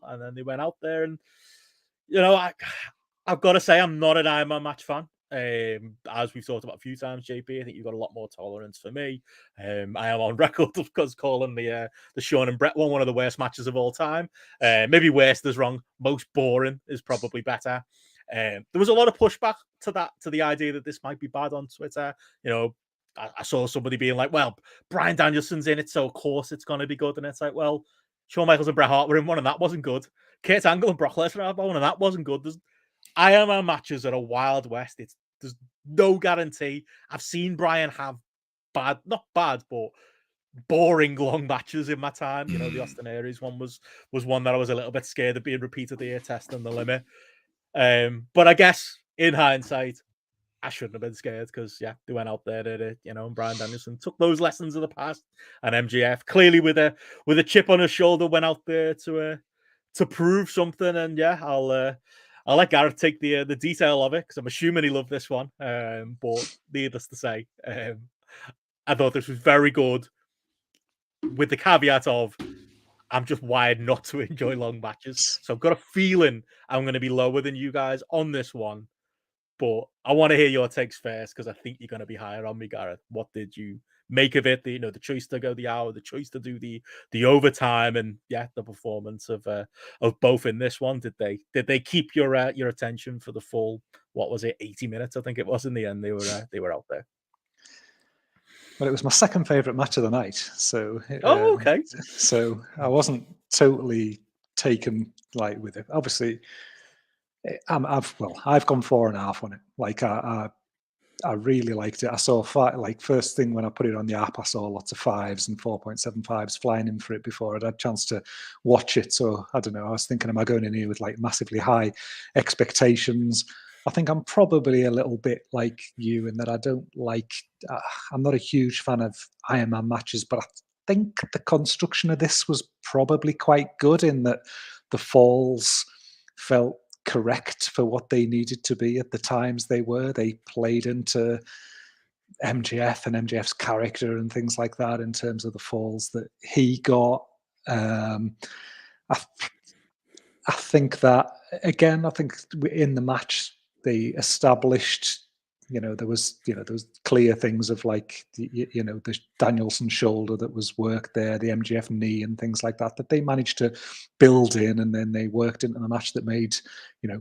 And then they went out there and, I've got to say, I'm not an Iron Man match fan. As we've talked about a few times, JP, I think you've got a lot more tolerance for me. I am on record because calling the Shawn and Brett one of the worst matches of all time. Maybe worst is wrong. Most boring is probably better. There was a lot of pushback to the idea that this might be bad on Twitter. I saw somebody being like, well, Bryan Danielson's in it, so of course it's going to be good. And it's like, well, Shawn Michaels and Bret Hart were in one, and that wasn't good. Kurt Angle and Brock Lesnar had one, and that wasn't good. Iron Man matches are a Wild West. There's no guarantee. I've seen Bryan have not bad, but boring long matches in my time. The Austin Aries one was one that I was a little bit scared of being repeated here, testing the limit. But I guess in hindsight, I shouldn't have been scared because they went out there, did it, and Bryan Danielson took those lessons of the past, and MJF clearly with a chip on his shoulder went out there to prove something. And I'll let Gareth take the detail of it because I'm assuming he loved this one. But needless to say, I thought this was very good, with the caveat of I'm just wired not to enjoy long matches. So I've got a feeling I'm going to be lower than you guys on this one. But I want to hear your takes first because I think you're going to be higher on me, Gareth. What did you make of it? The choice to go the hour, the choice to do the overtime, and the performance of both in this one. Did they keep your attention for the full, what was it, 80 minutes? I think it was in the end. They were out there. Well, it was my second favorite match of the night. So okay. So I wasn't totally taken with it. Obviously, I've gone 4.5 on it. Like I really liked it. I saw first thing when I put it on the app, I saw lots of 5s and 4.75s flying in for it before I'd had a chance to watch it. So I don't know. I was thinking, am I going in here with massively high expectations? I think I'm probably a little bit like you in that I don't I'm not a huge fan of Iron Man matches, but I think the construction of this was probably quite good in that the falls felt correct for what they needed to be at the times they were. They played into MJF and MJF's character and things like that in terms of the falls that he got. I think that, again, in the match they established, there was clear things of the Danielson shoulder that was worked there, the MJF knee and things like that they managed to build in, and then they worked into the match that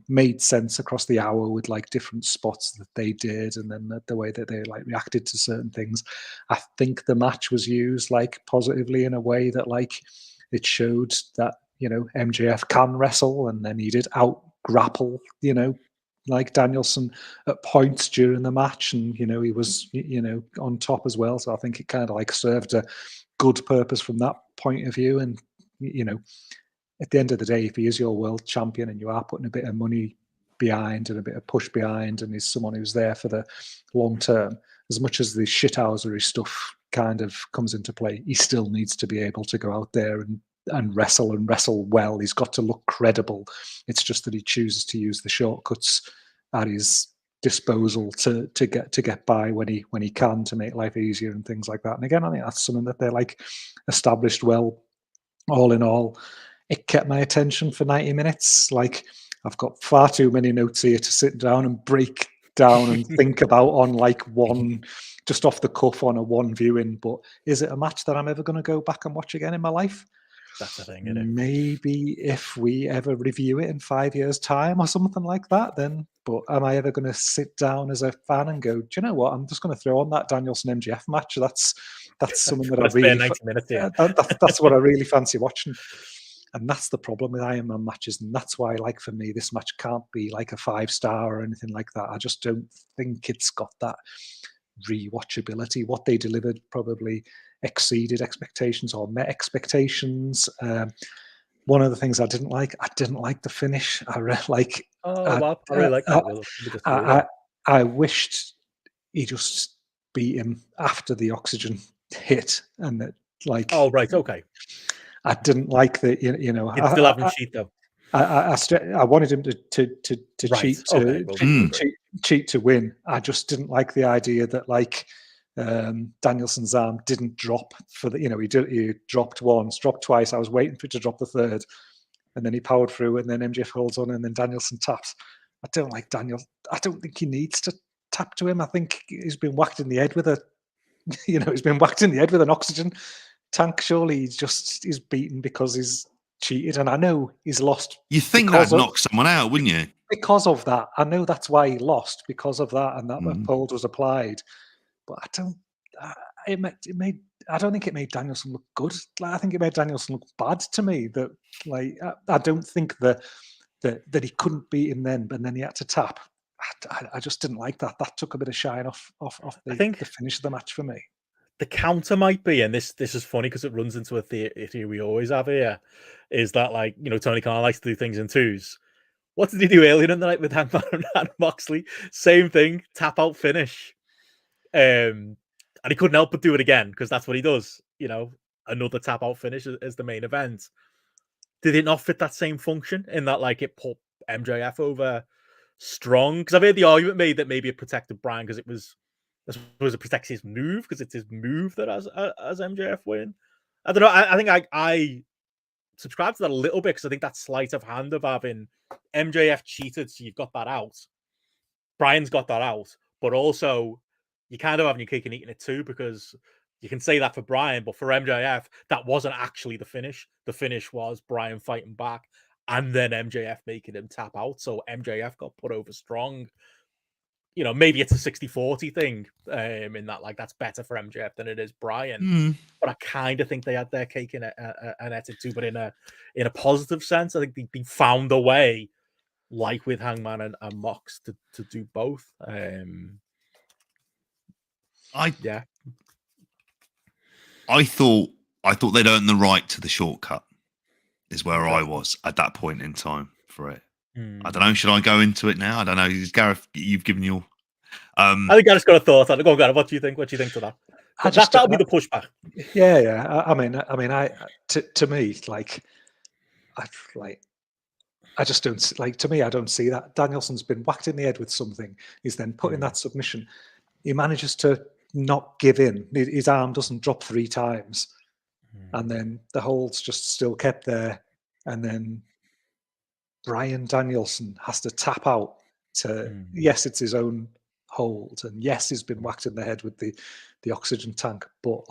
made sense across the hour with different spots that they did, and then the way that they reacted to certain things. I think the match was used positively in a way that it showed that MJF can wrestle, and then he did out grapple Danielson at points during the match, and he was on top as well. So I think it kind of served a good purpose from that point of view. And at the end of the day, if he is your world champion and you are putting a bit of money behind and a bit of push behind, and he's someone who's there for the long term, as much as the shithousery stuff kind of comes into play, he still needs to be able to go out there and wrestle well. He's got to look credible. It's just that he chooses to use the shortcuts at his disposal to get by when he can, to make life easier and things like that. And again, I think that's something that they're established well. All in all, it kept my attention for 90 minutes. I've got far too many notes here to sit down and break down and think about on one, just off the cuff on a one viewing. But is it a match that I'm ever going to go back and watch again in my life? That's the thing, isn't it? Maybe if we ever review it in 5 years' time or something like that, then. But am I ever going to sit down as a fan and go, do you know what? I'm just going to throw on that Danielson MJF match. That's something that I really. 90 minutes, yeah. That's what I really fancy watching. And that's the problem with Iron Man matches, and that's why, for me, this match can't be a 5-star or anything like that. I just don't think it's got that rewatchability. What they delivered probably exceeded expectations or met expectations. One of the things I didn't like the finish. I wished he just beat him after the oxygen hit, and that oh right, okay. I didn't like the You'd still haven't cheat though. I wanted him to right. cheat to win. I just didn't like the idea that Danielson's arm didn't drop for the he dropped once, dropped twice. I was waiting for it to drop the third, and then he powered through, and then MJF holds on, and then Danielson taps. I don't like Daniel. I don't think he needs to tap to him. I think he's been whacked in the head with a, he's been whacked in the head with an oxygen tank. Surely he's beaten because he's cheated, and I know he's lost. You think that'd knock someone out, wouldn't you? Because of that, I know that's why he lost, because of that, and that hold was applied. But I don't. I don't think it made Danielson look good. Like, I think it made Danielson look bad to me. That I don't think that he couldn't beat him then, but then he had to tap. I just didn't like that. That took a bit of shine off the finish of the match for me. The counter might be, and this is funny because it runs into a theory we always have here, is that Tony Khan likes to do things in twos. What did he do earlier in the night with Hangman and Moxley? Same thing, tap out finish. And he couldn't help but do it again because that's what he does. Another tap out finish is the main event. Did it not fit that same function in that it put MJF over strong? Because I've heard the argument made that maybe it protected Bryan because it protects his move because it's his move that has MJF win. I don't know. I think I subscribe to that a little bit because I think that sleight of hand of having MJF cheated, so you've got that out. Bryan's got that out, but also you kind of having your cake and eating it too, because you can say that for Bryan, but for MJF, that wasn't actually the finish. The finish was Bryan fighting back and then MJF making him tap out. So MJF got put over strong. Maybe it's a 60-40 thing in that, that's better for MJF than it is Bryan. But I kind of think they had their cake and ate it too, but in a positive sense. I think they found a way, like with Hangman and Mox, to do both. I thought they'd earned the right to the shortcut, is where I was at that point in time for it. I don't know. Should I go into it now? I don't know. Gareth, you've given your. I think Gareth's got a thought on it. Go on, Gareth. What do you think? What do you think to that? That'll be the pushback. Yeah. I mean, to me, I just don't to me. I don't see that. Danielson's been whacked in the head with something. He's then put in that submission. He manages to not give in. His arm doesn't drop 3 times, and then the hold's just still kept there, and then Bryan Danielson has to tap out to yes, it's his own hold, and yes, he's been whacked in the head with the oxygen tank, but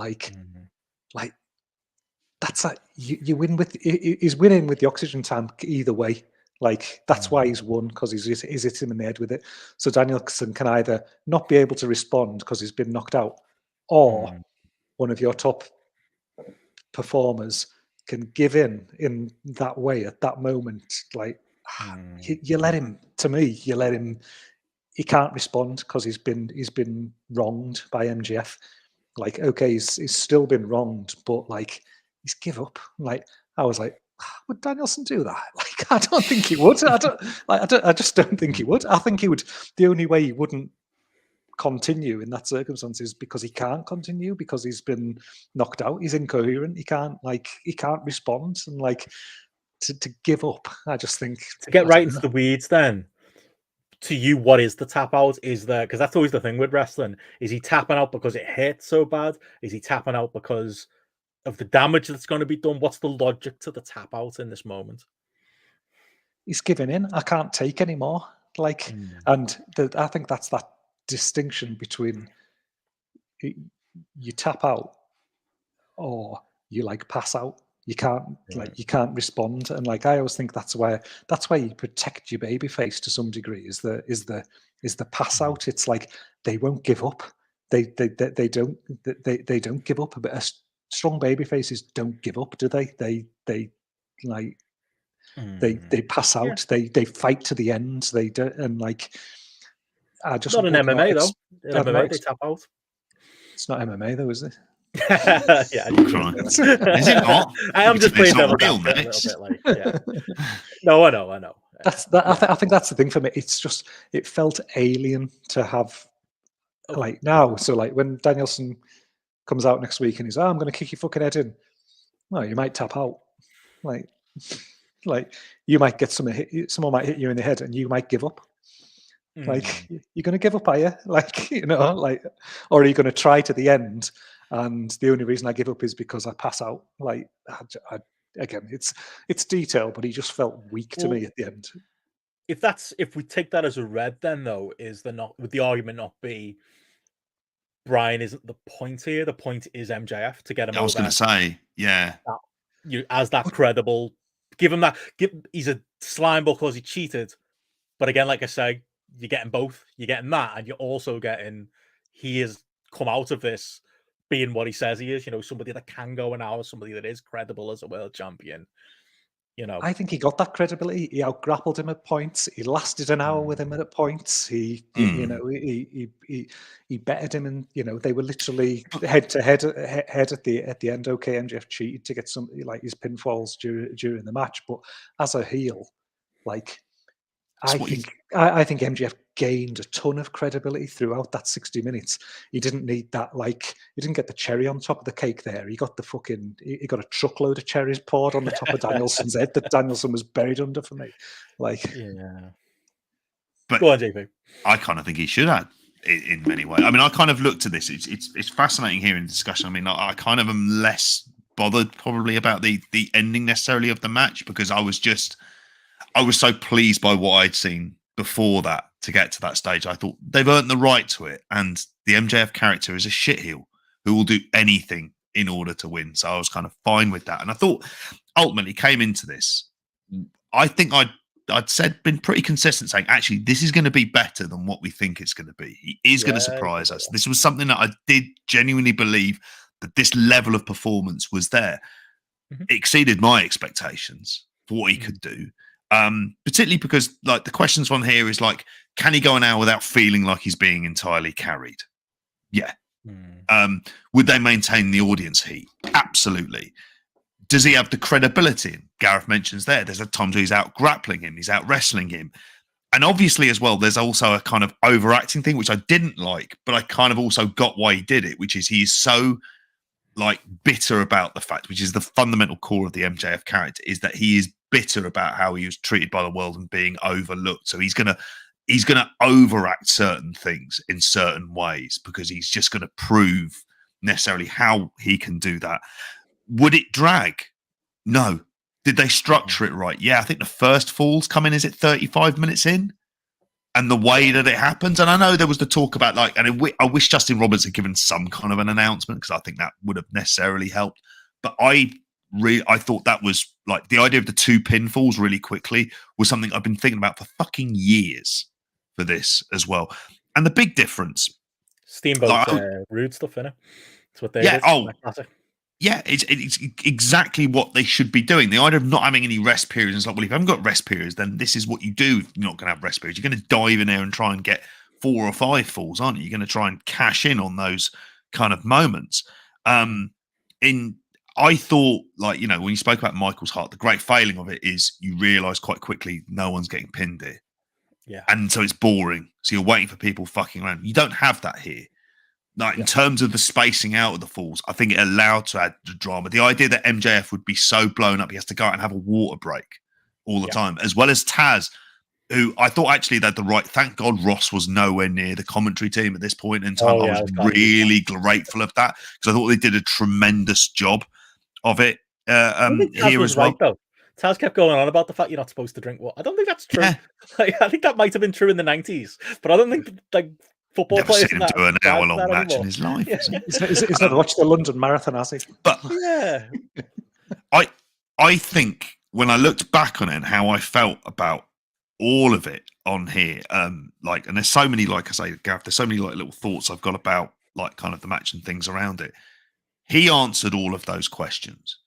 that's you win with he's winning with the oxygen tank either way. That's why he's won, because he's hit him in the head with it. So Danielson can either not be able to respond because he's been knocked out, or one of your top performers can give in that way at that moment. You let him. To me, you let him. He can't respond because he's been wronged by MJF. Okay, he's still been wronged, but he's give up. I was like, would Danielson do that? I don't think he would. I just don't think he would. I think he would. The only way he wouldn't continue in that circumstance is because he can't continue, because he's been knocked out. He's incoherent. He can't respond, and to give up. I just think to get right into the weeds then. To you, what is the tap out? Is there, because that's always the thing with wrestling, is he tapping out because it hurts so bad? Is he tapping out because of the damage that's going to be done? What's the logic to the tap out in this moment? He's giving in. I can't take anymore. And I think that's that distinction between you tap out or you pass out. You can't you can't respond, and I always think that's why you protect your baby face to some degree, is the pass out. It's they won't give up. They don't give up. But strong baby faces don't give up, do they? They pass out. They fight to the end. They don't, and I just not in MMA though. In MMA they tap out. It's not MMA though, is it? Yeah, is it not? I am just playing devil's advocate a little bit. No, I know. I think that's the thing for me. It's just, it felt alien to have now. So when Danielson comes out next week and he's, I'm going to kick your fucking head in. Well, you might tap out. You might get someone might hit you in the head and you might give up. You're going to give up, are you? Or are you going to try to the end? And the only reason I give up is because I pass out. again, it's detail, but he just felt weak to me at the end. If we take that as a red, then though, would the argument not be Bryan isn't the point here? The point is MJF to get him I was over. going to say, yeah. As that credible, give him that. He's a slime ball because he cheated. But again, like I say, you're getting both. You're getting that, and you're also getting he has come out of this being what he says he is. Somebody that can go an hour, somebody that is credible as a world champion. I think he got that credibility. He out-grappled him at points. He lasted an hour with him at points. He bettered him, and they were literally head to head at the end. Okay, MJF cheated to get some like his pinfalls during the match, but as a heel, like I think MJF gained a ton of credibility throughout that 60 minutes. He didn't need that, he didn't get the cherry on top of the cake there. He got he got a truckload of cherries poured on the top of Danielson's head that Danielson was buried under for me. Yeah. But go on, JP. I kind of think he should have in many ways. I mean, I kind of looked at this. It's fascinating hearing the discussion. I mean, I kind of am less bothered probably about the ending necessarily of the match because I was so pleased by what I'd seen before that to get to that stage. I thought they've earned the right to it. And the MJF character is a shitheel who will do anything in order to win. So I was kind of fine with that. And I thought ultimately came into this. I think I'd been pretty consistent saying, actually, this is going to be better than what we think it's going to be. He is going to surprise us. This was something that I did genuinely believe that this level of performance was there. It exceeded my expectations for what he could do. Particularly because the questions on here is can he go an hour without feeling like he's being entirely carried? Yeah. Would they maintain the audience heat? Absolutely. Does he have the credibility? Gareth mentions there's times where he's out grappling him, he's out wrestling him. And obviously as well, there's also a kind of overacting thing, which I didn't like, but I kind of also got why he did it, which is he's so bitter about the fact, which is the fundamental core of the MJF character, is that he is bitter about how he was treated by the world and being overlooked. So he's gonna overact certain things in certain ways because he's just gonna prove necessarily how he can do that. Would it drag? No. Did they structure it right? Yeah, I think the first falls come in, is it 35 minutes in? And the way that it happens, and I know there was the talk about I wish Justin Roberts had given some kind of an announcement because I think that would have necessarily helped. But I thought that was the idea of the two pinfalls really quickly was something I've been thinking about for fucking years for this as well. And the big difference, Steamboat rude stuff, innit? That's what they did. Yeah, it's exactly what they should be doing. The idea of not having any rest periods is if you haven't got rest periods, then this is what you do. You're not going to have rest periods. You're going to dive in there and try and get 4 or 5 falls, aren't you? You're going to try and cash in on those kind of moments. I thought, when you spoke about Michael's heart, the great failing of it is you realise quite quickly no one's getting pinned here. Yeah. And so it's boring. So you're waiting for people fucking around. You don't have that here. In terms of the spacing out of the falls, I think it allowed to add the drama. The idea that MJF would be so blown up, he has to go out and have a water break all the time, as well as Taz, who I thought actually they had the right. Thank God Ross was nowhere near the commentary team at this point in time. I was really grateful of that because I thought they did a tremendous job of it here as well. Right, though. Taz kept going on about the fact you're not supposed to drink water. I don't think that's true. Yeah. I think that might have been true in the 90s, but I don't think football Never players seen him do an hour-long match in his life. He's never watched the London Marathon, has he? But yeah, I think when I looked back on it and how I felt about all of it on here, and there's so many, like I say, Gav, there's so many little thoughts I've got about kind of the match and things around it. He answered all of those questions.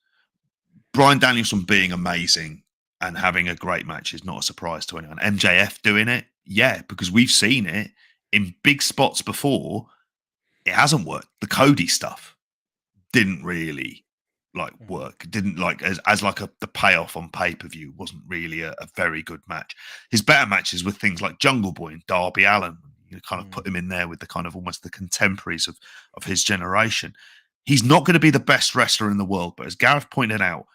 Bryan Danielson being amazing and having a great match is not a surprise to anyone. MJF doing it, yeah, because we've seen it in big spots before. It hasn't worked. The Cody stuff didn't really work. It didn't as the payoff on pay-per-view wasn't really a very good match. His better matches were things like Jungle Boy and Darby Allin. You kind of put him in there with the kind of almost the contemporaries of his generation. He's not going to be the best wrestler in the world, but as Gareth pointed out,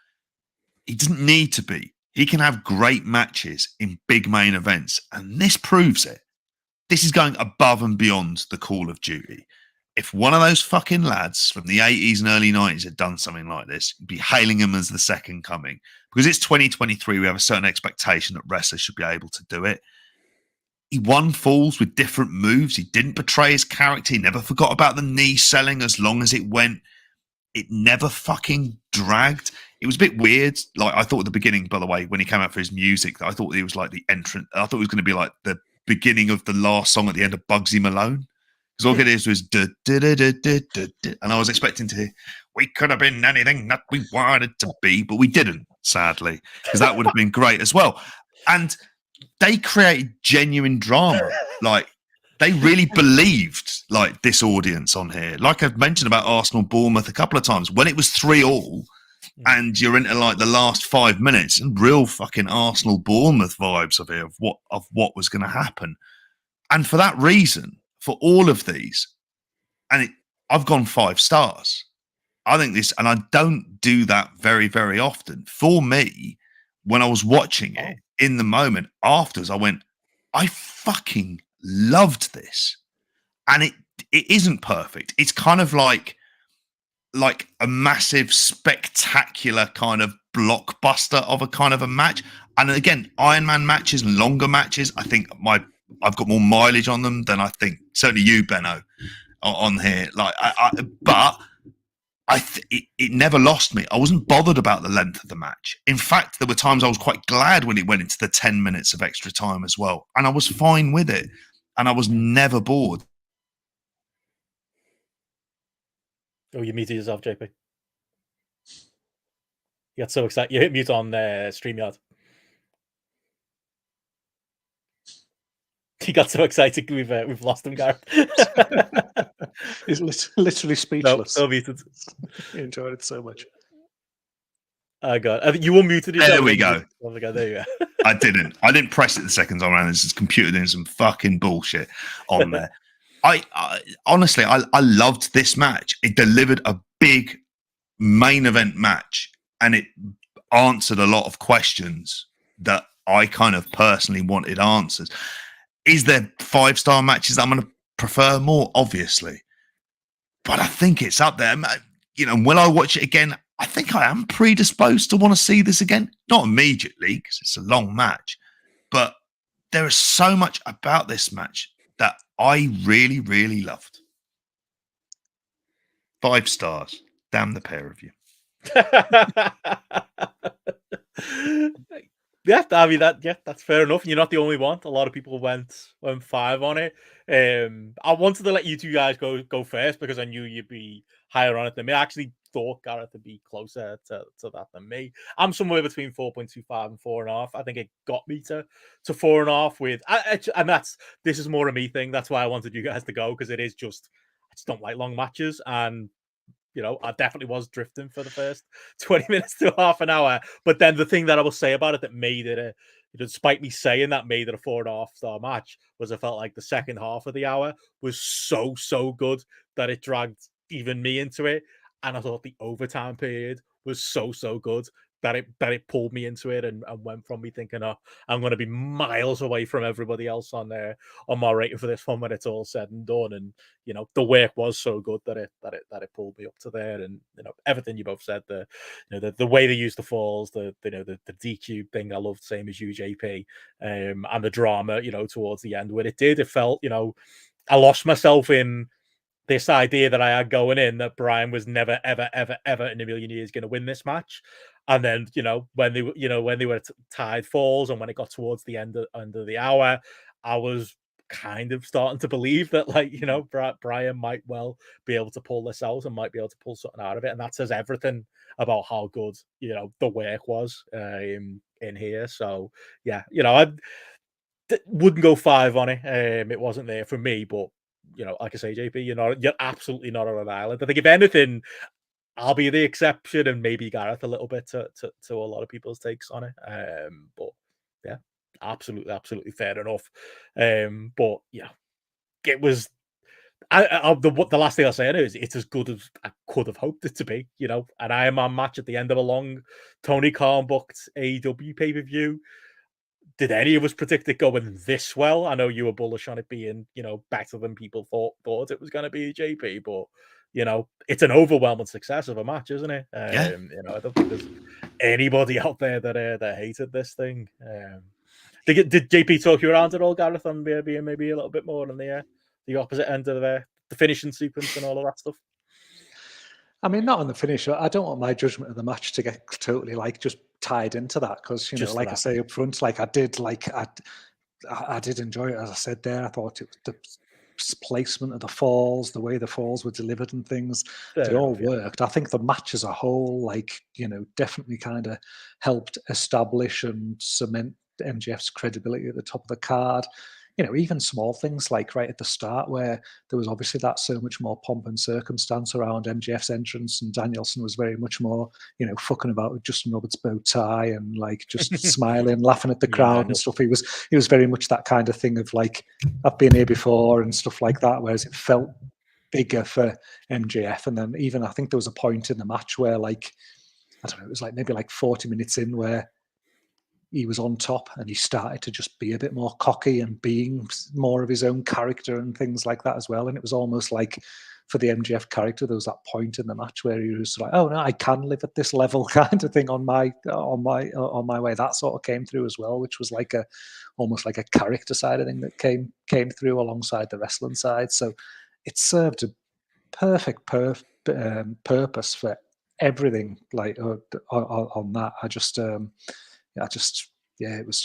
he doesn't need to be. He can have great matches in big main events, and this proves it. This is going above and beyond the Call of Duty. if one of those fucking lads from the 80s and early 90s had done something like this, you'd be hailing him as the second coming. Because it's 2023, we have a certain expectation that wrestlers should be able to do it. He won falls with different moves. He didn't betray his character. He never forgot about the knee selling as long as it went. It never fucking dragged. It was a bit weird. Like, I thought at the beginning, by the way, when he came out for his music, I thought it was like the entrance. I thought it was going to be like the beginning of the last song at the end of Bugsy Malone. Because all it is was and I was expecting to hear, we could have been anything that we wanted to be, but we didn't, sadly, because that would have been great as well. And they created genuine drama. Like, they really believed like this audience on here. Like I've mentioned about Arsenal Bournemouth a couple of times, when it was 3-3 and you're into like the last 5 minutes, and real fucking Arsenal Bournemouth vibes of it, of what was going to happen. And for that reason, for all of these, and I've gone 5 stars. I think this, and I don't do that very, very often. For me, when I was watching it in the moment afterwards, I went, I fucking loved this. And it isn't perfect. It's kind of like a massive, spectacular kind of blockbuster of a kind of a match. And again, Iron Man matches, longer matches, I think I've got more mileage on them than I think certainly you, Benno, on here. Like, but it never lost me. I wasn't bothered about the length of the match. In fact, there were times I was quite glad when it went into the 10 minutes of extra time as well, and I was fine with it, and I was never bored. Oh, you muted yourself, JP. You got so excited. You hit mute on StreamYard. He got so excited. We've lost him, Gareth. He's literally speechless. No, muted. He enjoyed it so much. Oh god, I think you unmuted yourself. There we go. There you go. I didn't press it the second time around. This computer doing some fucking bullshit on there. I honestly, I loved this match. It delivered a big main event match, and it answered a lot of questions that I kind of personally wanted answers. Is there 5-star matches I'm going to prefer more? Obviously. But I think it's up there. You know, will I watch it again? I think I am predisposed to want to see this again. Not immediately, because it's a long match. But there is so much about this match that I really, really loved. 5 stars. Damn the pair of you. Yeah, I mean that's fair enough. You're not the only one. A lot of people went 5 on it. I wanted to let you two guys go first because I knew you'd be higher on it than me. I actually thought Gareth would be closer to that than me. I'm somewhere between 4.25 and 4.5. I think it got me to 4.5 with, and this is more a me thing. That's why I wanted you guys to go, because it is just, I just don't like long matches, and you know, I definitely was drifting for the first 20 minutes to half an hour. But then the thing that I will say about it that made it despite me saying that made it a 4.5-star match, was I felt like the second half of the hour was so good that it dragged even me into it. And I thought the overtime period was so good that it pulled me into it and went from me thinking, oh, I'm going to be miles away from everybody else on my rating for this one when it's all said and done. And you know, the work was so good that it pulled me up to there. And you know, everything you both said, the way they used the falls, the DQ thing, I loved, same as you, JP, and the drama, you know, towards the end where it felt, you know, I lost myself in this idea that I had going in that Bryan was never, ever in a million years going to win this match. And then, you know, when they were tied falls, and when it got towards the end of the hour, I was kind of starting to believe that, like, you know, Bryan might well be able to pull this out and might be able to pull something out of it. And that says everything about how good, you know, the work was in here. So, yeah, you know, I wouldn't go 5 on it. It wasn't there for me, but you know, like I say, JP, you're absolutely not on an island. I think if anything, I'll be the exception, and maybe Gareth a little bit to a lot of people's takes on it. But yeah, absolutely fair enough. But yeah, it was. The last thing I'll say is it's as good as I could have hoped it to be, you know. An Iron Man match at the end of a long Tony Khan booked AEW pay-per-view. did any of us predict it going this well? I know you were bullish on it being, better than people thought it was going to be, JP, but it's an overwhelming success of a match, isn't it? Yeah. I don't think there's anybody out there that hated this thing. Did JP talk you around at all, Gareth, on being maybe a little bit more on the opposite end of the finishing sequence and all of that stuff? I mean, not on the finish. I don't want my judgment of the match to get totally just tied into that, because like I say up front, I did enjoy it. As I said there, I thought the placement of the falls, the way the falls were delivered and things, they all worked. I think the match as a whole, definitely kind of helped establish and cement MJF's credibility at the top of the card. Even small things like right at the start, where there was obviously that so much more pomp and circumstance around MJF's entrance, and Danielson was very much more, fucking about with Justin Roberts' bow tie and just smiling, laughing at the crowd and stuff. He was very much that kind of thing of I've been here before and stuff like that, whereas it felt bigger for MJF. And then even I think there was a point in the match where I don't know, it was maybe 40 minutes in where he was on top and he started to just be a bit more cocky and being more of his own character and things like that as well. And it was almost for the MJF character, there was that point in the match where he was oh no, I can live at this level kind of thing on my way. That sort of came through as well, which was almost like a character side of thing that came through alongside the wrestling side. So it served a perfect purpose for everything on that. It was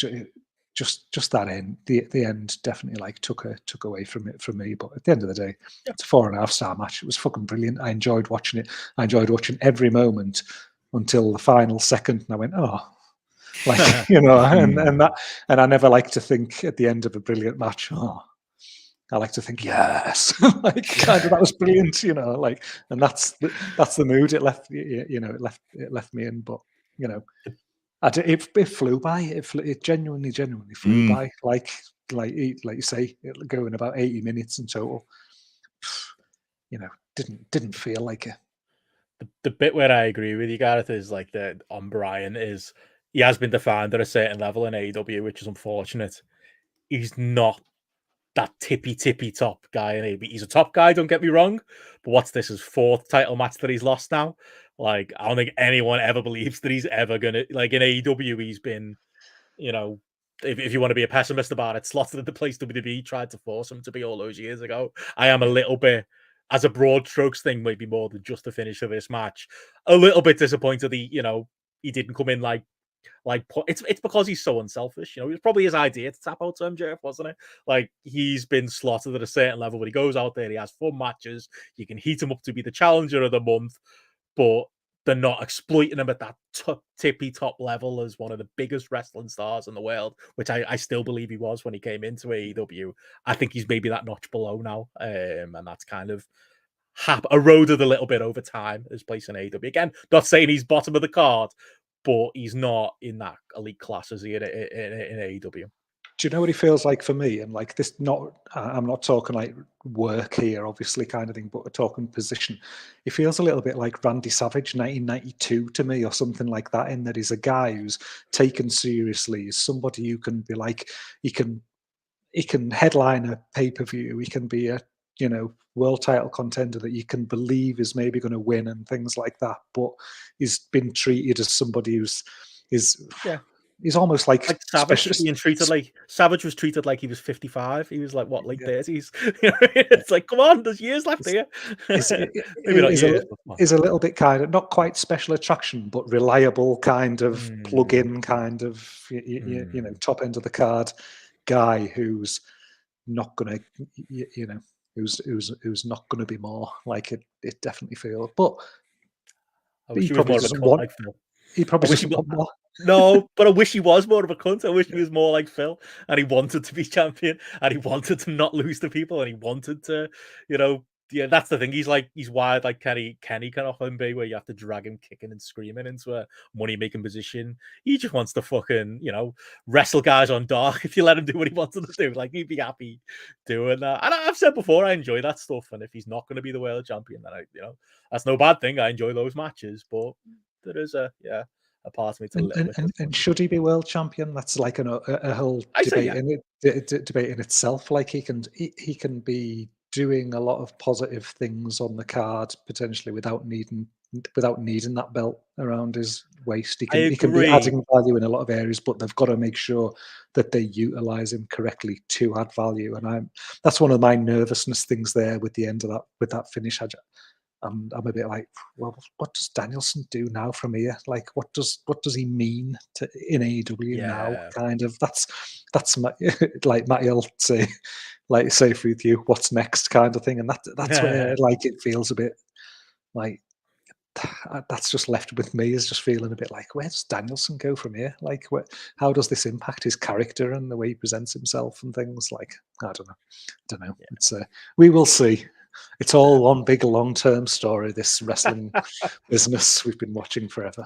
just that end. The end definitely took away from it from me. But at the end of the day, it's a 4.5-star match. It was fucking brilliant. I enjoyed watching it. I enjoyed watching every moment until the final second, and I went, oh, and I never like to think at the end of a brilliant match, oh, I like to think, yes, kind of that was brilliant, and that's the mood it left, it left me in. But it flew by. It genuinely flew by. Like you say, it'll go in about 80 minutes in total. Didn't feel like it. The bit where I agree with you, Gareth, is on Bryan is he has been defined at a certain level in AEW, which is unfortunate. He's not that tippy top guy in AEW. He's a top guy, don't get me wrong, but what's this, his 4th title match that he's lost now? I don't think anyone ever believes that he's ever gonna, in AEW, he's been, if you want to be a pessimist about it, slotted at the place WWE tried to force him to be all those years ago. I am a little bit, as a broad strokes thing, maybe more than just the finish of this match, a little bit disappointed he didn't come in it's because he's so unselfish. It was probably his idea to tap out to MJF, wasn't it? He's been slotted at a certain level, but he goes out there, he has fun matches, you can heat him up to be the challenger of the month, but they're not exploiting him at that tippy top level as one of the biggest wrestling stars in the world, which I still believe he was when he came into AEW. I think he's maybe that notch below now, and that's kind of eroded a little bit over time, his place in AEW. Again, not saying he's bottom of the card, but he's not in that elite class as he in AEW. Do you know what he feels like for me? And this, I'm not talking work here, obviously, kind of thing, but we're talking position. He feels a little bit like Randy Savage, 1992 to me, or something like that, in that he's a guy who's taken seriously. He's somebody who can be he can headline a pay-per-view. He can be a world title contender that you can believe is maybe going to win and things like that. But he's been treated as somebody he's almost like Savage being treated Savage was treated like he was 55. He was late 30s. It's come on, there's years left here. Is a little bit kind of not quite special attraction, but reliable kind of plug-in kind of top end of the card guy who's not gonna who's not gonna be more like it. It definitely feels, but he probably doesn't want. He probably doesn't want more. No, but I wish he was more of a cunt. I wish he was more like Phil, and he wanted to be champion, and he wanted to not lose to people, and he wanted to, that's the thing. He's wired like Kenny can often be, where you have to drag him kicking and screaming into a money-making position. He just wants to fucking, wrestle guys on dark if you let him do what he wants to do. He'd be happy doing that. And I've said before, I enjoy that stuff, and if he's not going to be the world champion, then that's no bad thing. I enjoy those matches, but there is a part of me a little bit. And should he be world champion? That's like a whole I say debate in it, debate in itself. Like he can be doing a lot of positive things on the card potentially without needing that belt around his waist. He can be adding value in a lot of areas, but they've got to make sure that they utilize him correctly to add value. And that's one of my nervousness things there with the end of that, with that finish. I'm a bit like, well, what does Danielson do now from here? Like, what does he mean in AEW now? Kind of that's my, like Matty'll say, like safe with you, what's next kind of thing, and that's where like it feels a bit like that's just left with me is just feeling a bit like, where does Danielson go from here? Like, how does this impact his character and the way he presents himself and things? Like, I don't know. Yeah. It's we will see. It's all one big long-term story, this wrestling business we've been watching forever.